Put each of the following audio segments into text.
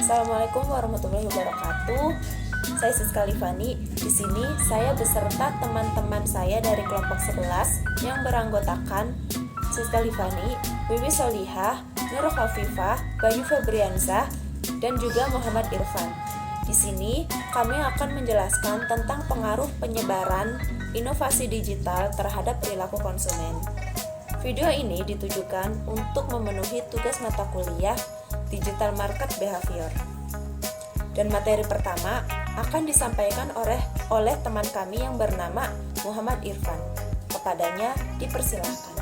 Assalamualaikum warahmatullahi wabarakatuh. Saya Siska Livani. Di sini saya beserta teman-teman saya dari kelompok 11 yang beranggotakan Siska Livani, Wiwi Solihah, Nur Khafifah, Bayu Febriansyah, dan juga Muhammad Irfan. Di sini kami akan menjelaskan tentang pengaruh penyebaran inovasi digital terhadap perilaku konsumen. Video ini ditujukan untuk memenuhi tugas mata kuliah Digital Market Behavior. Dan materi pertama akan disampaikan oleh teman kami yang bernama Muhammad Irfan. Kepadanya dipersilahkan.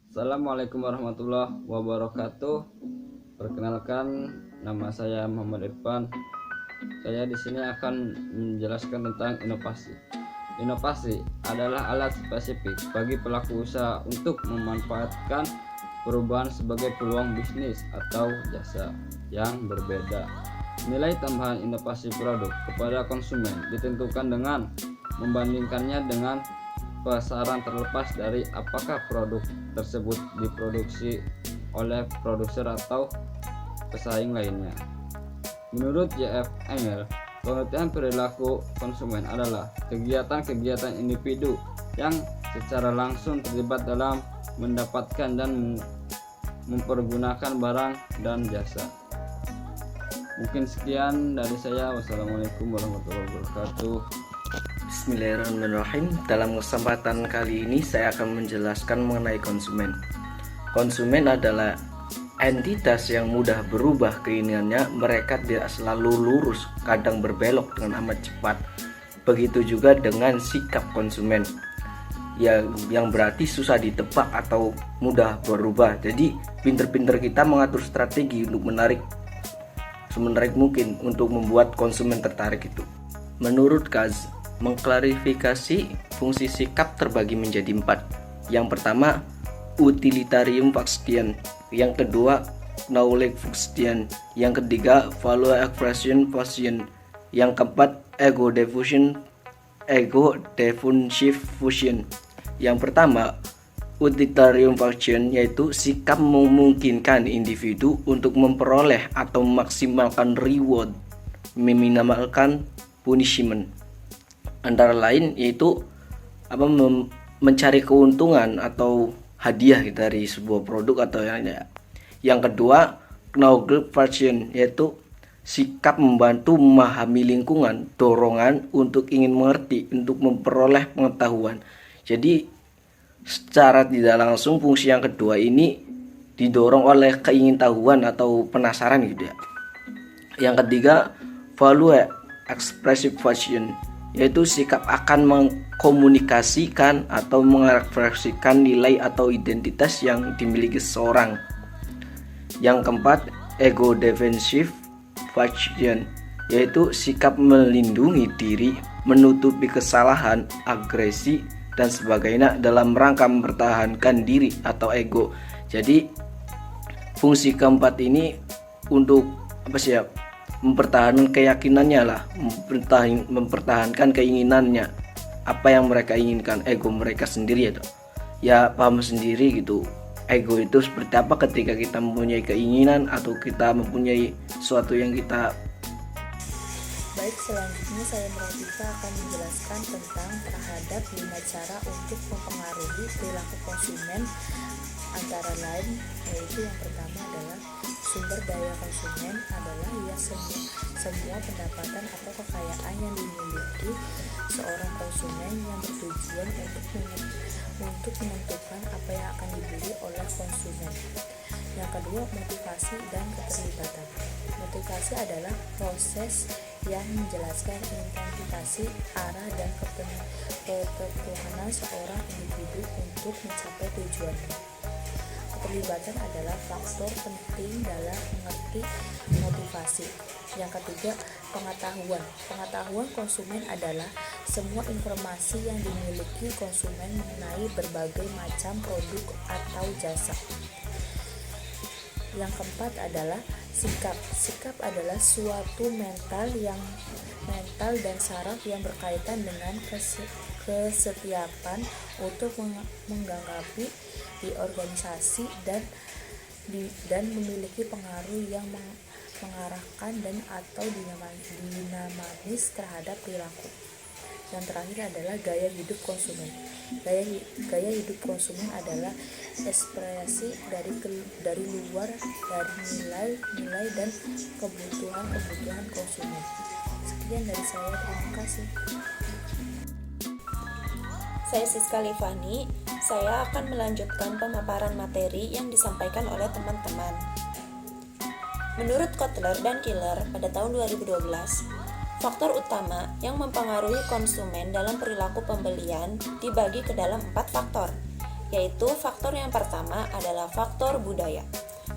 Assalamualaikum warahmatullahi wabarakatuh. Perkenalkan, nama saya Muhammad Irfan. Saya di sini akan menjelaskan tentang inovasi. Inovasi adalah alat spesifik bagi pelaku usaha untuk memanfaatkan perubahan sebagai peluang bisnis atau jasa yang berbeda. Nilai tambahan inovasi produk kepada konsumen ditentukan dengan membandingkannya dengan pasaran terlepas dari apakah produk tersebut diproduksi oleh produser atau pesaing lainnya. Menurut J.F. Engel, pengertian perilaku konsumen adalah kegiatan-kegiatan individu yang secara langsung terlibat dalam mendapatkan dan mempergunakan barang dan jasa. Mungkin sekian dari saya. Wassalamualaikum warahmatullahi wabarakatuh. Bismillahirrahmanirrahim. Dalam kesempatan kali ini saya akan menjelaskan mengenai konsumen. Konsumen adalah entitas yang mudah berubah keinginannya. Mereka tidak selalu lurus, kadang berbelok dengan amat cepat. Begitu juga dengan sikap konsumen yang berarti susah ditebak atau mudah berubah. Jadi pinter-pinter kita mengatur strategi untuk menarik semenarik mungkin untuk membuat konsumen tertarik itu. Menurut Kaz, mengklarifikasi fungsi sikap terbagi menjadi 4. Yang pertama, utilitarian function. Yang kedua, knowledge function. Yang ketiga, value expression function. Yang keempat, ego defensive function. Yang pertama, utilitarian function, yaitu sikap memungkinkan individu untuk memperoleh atau memaksimalkan reward, meminimalkan punishment. Antara lain yaitu mencari keuntungan atau hadiah dari sebuah produk atau yang lainnya. Yang kedua, knowledge function, yaitu sikap membantu memahami lingkungan, dorongan untuk ingin mengerti, untuk memperoleh pengetahuan. Jadi secara tidak langsung fungsi yang kedua ini didorong oleh keingintahuan atau penasaran gitu ya. Yang ketiga, value expressive function, yaitu sikap akan mengkomunikasikan atau mengekspresikan nilai atau identitas yang dimiliki seseorang. Yang keempat, ego defensive function, yaitu sikap melindungi diri, menutupi kesalahan, agresi, dan sebagainya dalam rangka mempertahankan diri atau ego. Jadi fungsi keempat ini untuk mempertahankan keyakinannya lah, mempertahankan keinginannya, apa yang mereka inginkan, ego mereka sendiri ya paham sendiri gitu. Ego itu seperti apa ketika kita mempunyai keinginan atau kita mempunyai sesuatu yang kita. Baik, selanjutnya saya Nurhafifah akan menjelaskan tentang terhadap 5 cara untuk mempengaruhi perilaku konsumen, antara lain yaitu yang pertama adalah sumber daya konsumen adalah semua pendapatan atau kekayaan yang dimiliki seorang konsumen yang bertujuan untuk menentukan apa yang akan dibeli oleh konsumen. Yang kedua, motivasi dan keterlibatan. Motivasi adalah proses yang menjelaskan intensitas, arah, dan keterpurunan seorang individu untuk mencapai tujuannya. Keterlibatan adalah faktor penting dalam mengerti motivasi. Yang ketiga, pengetahuan. Pengetahuan konsumen adalah semua informasi yang dimiliki konsumen mengenai berbagai macam produk atau jasa. Yang keempat adalah sikap. Sikap adalah suatu mental dan saraf yang berkaitan dengan kesetiaan untuk menanggapi di organisasi dan memiliki pengaruh yang mengarahkan dan atau dinamis terhadap perilaku. Yang terakhir adalah gaya hidup konsumen. Gaya hidup konsumen adalah ekspresi dari luar dari nilai dan kebutuhan konsumen. Sekian dari saya, terima kasih. Saya Siska Livani, saya akan melanjutkan pemaparan materi yang disampaikan oleh teman-teman. Menurut Kotler dan Killer pada tahun 2012, faktor utama yang mempengaruhi konsumen dalam perilaku pembelian dibagi ke dalam 4 faktor, yaitu faktor yang pertama adalah faktor budaya.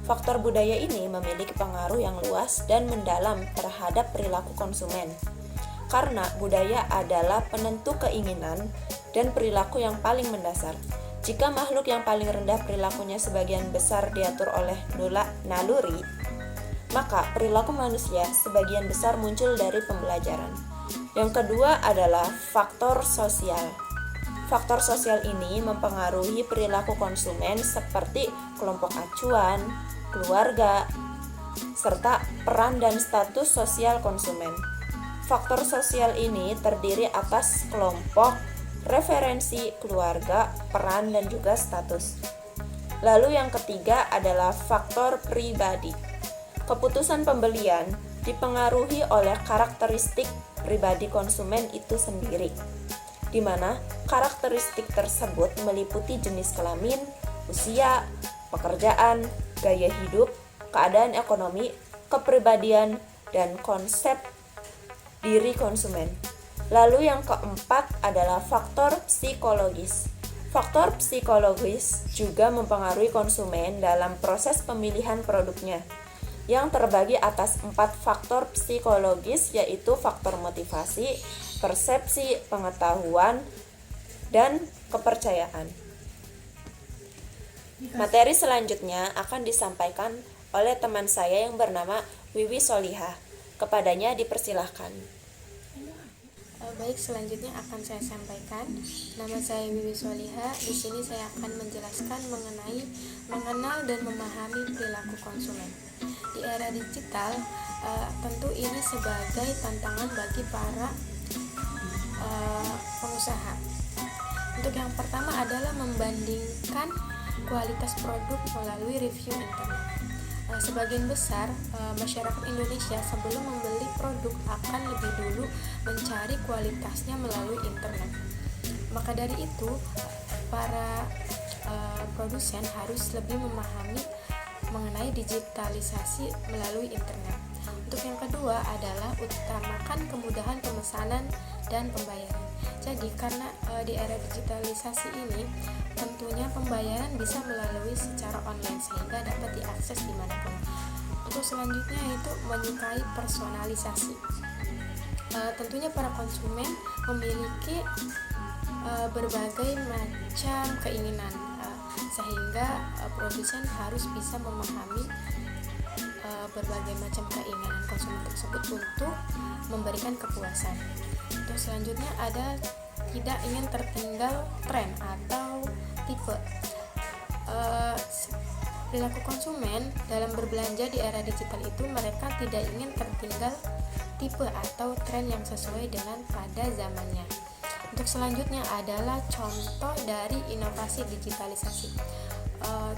Faktor budaya ini memiliki pengaruh yang luas dan mendalam terhadap perilaku konsumen, karena budaya adalah penentu keinginan dan perilaku yang paling mendasar. Jika makhluk yang paling rendah perilakunya sebagian besar diatur oleh naluri, maka perilaku manusia sebagian besar muncul dari pembelajaran. Yang kedua adalah faktor sosial. Faktor sosial ini mempengaruhi perilaku konsumen seperti kelompok acuan, keluarga, serta peran dan status sosial konsumen. Faktor sosial ini terdiri atas kelompok, referensi, keluarga, peran, dan juga status. Lalu yang ketiga adalah faktor pribadi. Keputusan pembelian dipengaruhi oleh karakteristik pribadi konsumen itu sendiri, di mana karakteristik tersebut meliputi jenis kelamin, usia, pekerjaan, gaya hidup, keadaan ekonomi, kepribadian, dan konsep diri konsumen. Lalu yang keempat adalah faktor psikologis. Faktor psikologis juga mempengaruhi konsumen dalam proses pemilihan produknya, yang terbagi atas 4 faktor psikologis, yaitu faktor motivasi, persepsi, pengetahuan, dan kepercayaan. Materi selanjutnya akan disampaikan oleh teman saya yang bernama Wiwi Solihah. Kepadanya dipersilahkan. Baik, selanjutnya akan saya sampaikan. Nama saya Wiwi Solihah. Di sini saya akan menjelaskan mengenal dan memahami perilaku konsumen. Di era digital, tentu ini sebagai tantangan bagi para pengusaha. Untuk yang pertama adalah membandingkan kualitas produk melalui review internet. Sebagian besar masyarakat Indonesia sebelum membeli produk akan lebih dulu mencari kualitasnya melalui internet. Maka dari itu, para produsen harus lebih memahami mengenai digitalisasi melalui internet. Untuk yang kedua adalah utamakan kemudahan pemesanan dan pembayaran. Jadi karena di era digitalisasi ini tentunya pembayaran bisa melalui secara online sehingga dapat diakses dimanapun. Untuk selanjutnya itu menyukai personalisasi. Tentunya para konsumen memiliki berbagai macam keinginan, sehingga produsen harus bisa memahami berbagai macam keinginan konsumen tersebut untuk memberikan kepuasan. Untuk selanjutnya ada tidak ingin tertinggal tren atau tipe. Perilaku konsumen dalam berbelanja di era digital itu mereka tidak ingin tertinggal tipe atau tren yang sesuai dengan pada zamannya. Untuk selanjutnya adalah contoh dari inovasi digitalisasi.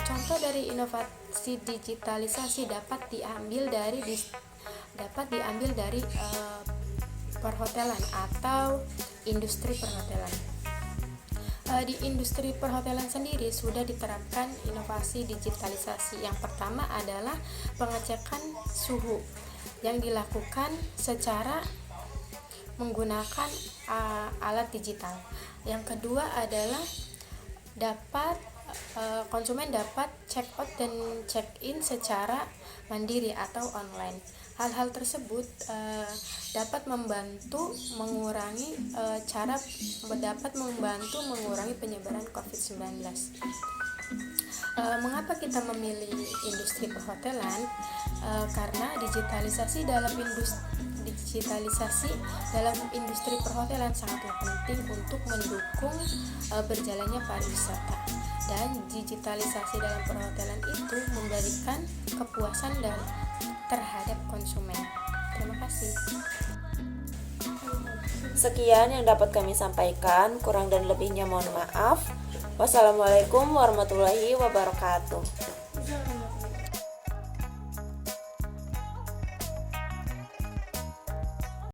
Contoh dari inovasi digitalisasi dapat diambil dari perhotelan atau industri perhotelan. Di industri perhotelan sendiri sudah diterapkan inovasi digitalisasi. Yang pertama adalah pengecekan suhu yang dilakukan secara menggunakan alat digital. Yang kedua adalah konsumen dapat check out dan check in secara mandiri atau online. Hal-hal tersebut dapat membantu mengurangi penyebaran COVID-19. Mengapa kita memilih industri perhotelan? Karena digitalisasi dalam industri perhotelan sangatlah penting untuk mendukung berjalannya pariwisata. Dan digitalisasi dalam perhotelan itu memberikan kepuasan terhadap konsumen. Terima kasih. Sekian yang dapat kami sampaikan, kurang dan lebihnya mohon maaf. Wassalamualaikum warahmatullahi wabarakatuh.